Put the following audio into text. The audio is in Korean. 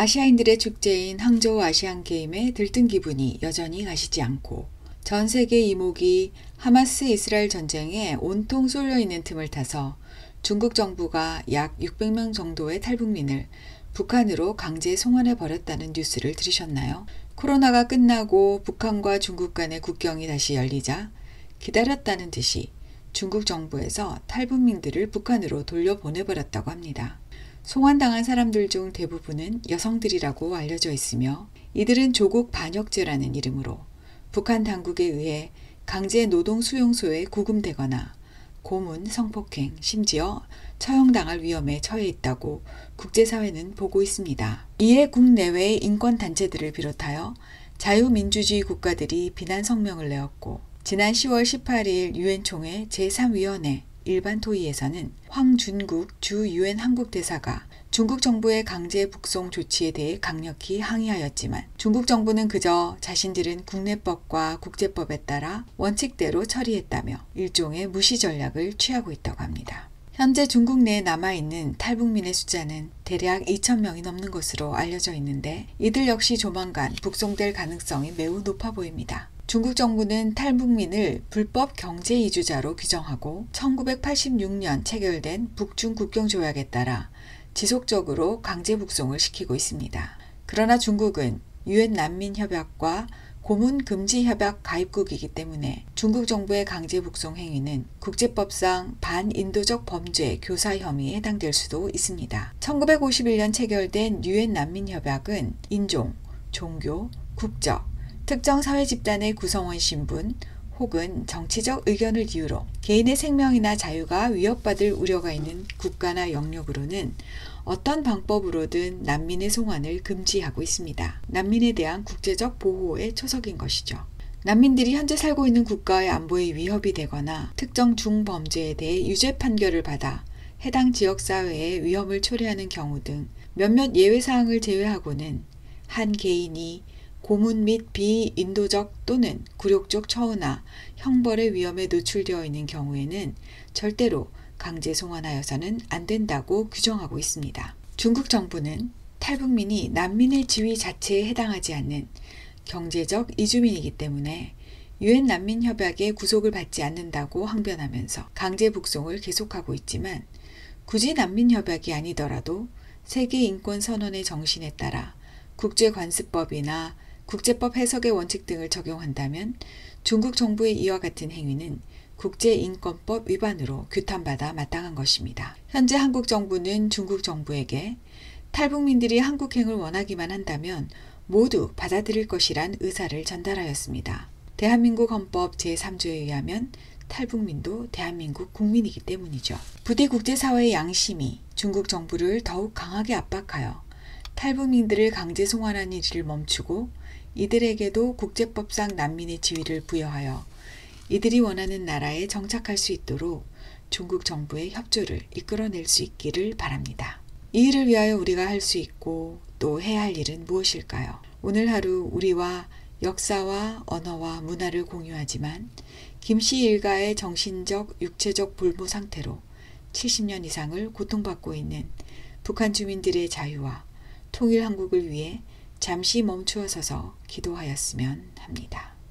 아시아인들의 축제인 항저우 아시안게임에 들뜬 기분이 여전히 가시지 않고 전 세계 이목이 하마스 이스라엘 전쟁에 온통 쏠려 있는 틈을 타서 중국 정부가 약 600명 정도의 탈북민을 북한으로 강제 송환해 버렸다는 뉴스를 들으셨나요? 코로나가 끝나고 북한과 중국 간의 국경이 다시 열리자 기다렸다는 듯이 중국 정부에서 탈북민들을 북한으로 돌려보내버렸다고 합니다. 송환당한 사람들 중 대부분은 여성들이라고 알려져 있으며 이들은 조국 반역죄라는 이름으로 북한 당국에 의해 강제 노동 수용소에 구금되거나 고문, 성폭행, 심지어 처형당할 위험에 처해 있다고 국제사회는 보고 있습니다. 이에 국내외의 인권단체들을 비롯하여 자유민주주의 국가들이 비난 성명을 내었고 지난 10월 18일 유엔 총회 제3위원회 일반 토의에서는 황준국 주 유엔 한국대사가 중국 정부의 강제 북송 조치에 대해 강력히 항의하였지만 중국 정부는 그저 자신들은 국내법과 국제법에 따라 원칙대로 처리했다며 일종의 무시 전략을 취하고 있다고 합니다. 현재 중국 내에 남아있는 탈북민의 숫자는 대략 2,000명이 넘는 것으로 알려져 있는데 이들 역시 조만간 북송될 가능성이 매우 높아 보입니다. 중국 정부는 탈북민을 불법 경제 이주자로 규정하고 1986년 체결된 북중 국경조약에 따라 지속적으로 강제 북송을 시키고 있습니다. 그러나 중국은 유엔 난민협약과 고문금지협약 가입국이기 때문에 중국 정부의 강제 북송 행위는 국제법상 반인도적 범죄 교사 혐의에 해당될 수도 있습니다. 1951년 체결된 유엔 난민협약은 인종, 종교, 국적, 특정 사회 집단의 구성원 신분 혹은 정치적 의견을 이유로 개인의 생명이나 자유가 위협받을 우려가 있는 국가나 영역으로는 어떤 방법으로든 난민의 송환을 금지하고 있습니다. 난민에 대한 국제적 보호의 초석인 것이죠. 난민들이 현재 살고 있는 국가의 안보에 위협이 되거나 특정 중범죄에 대해 유죄 판결을 받아 해당 지역사회에 위험을 초래하는 경우 등 몇몇 예외사항을 제외하고는 한 개인이 고문 및 비인도적 또는 굴욕적 처우나 형벌의 위험에 노출되어 있는 경우에는 절대로 강제 송환하여서는 안 된다고 규정하고 있습니다. 중국 정부는 탈북민이 난민의 지위 자체에 해당하지 않는 경제적 이주민이기 때문에 유엔 난민협약에 구속을 받지 않는다고 항변하면서 강제 북송을 계속하고 있지만 굳이 난민협약이 아니더라도 세계인권선언의 정신에 따라 국제관습법이나 국제법 해석의 원칙 등을 적용한다면 중국 정부의 이와 같은 행위는 국제인권법 위반으로 규탄받아 마땅한 것입니다. 현재 한국 정부는 중국 정부에게 탈북민들이 한국행을 원하기만 한다면 모두 받아들일 것이란 의사를 전달하였습니다. 대한민국 헌법 제3조에 의하면 탈북민도 대한민국 국민이기 때문이죠. 부디 국제사회의 양심이 중국 정부를 더욱 강하게 압박하여 탈북민들을 강제 송환하는 일을 멈추고 이들에게도 국제법상 난민의 지위를 부여하여 이들이 원하는 나라에 정착할 수 있도록 중국 정부의 협조를 이끌어낼 수 있기를 바랍니다. 이 일을 위하여 우리가 할 수 있고 또 해야 할 일은 무엇일까요? 오늘 하루 우리와 역사와 언어와 문화를 공유하지만 김씨 일가의 정신적, 육체적 불모 상태로 70년 이상을 고통받고 있는 북한 주민들의 자유와 통일 한국을 위해 잠시 멈추어 서서 기도하였으면 합니다.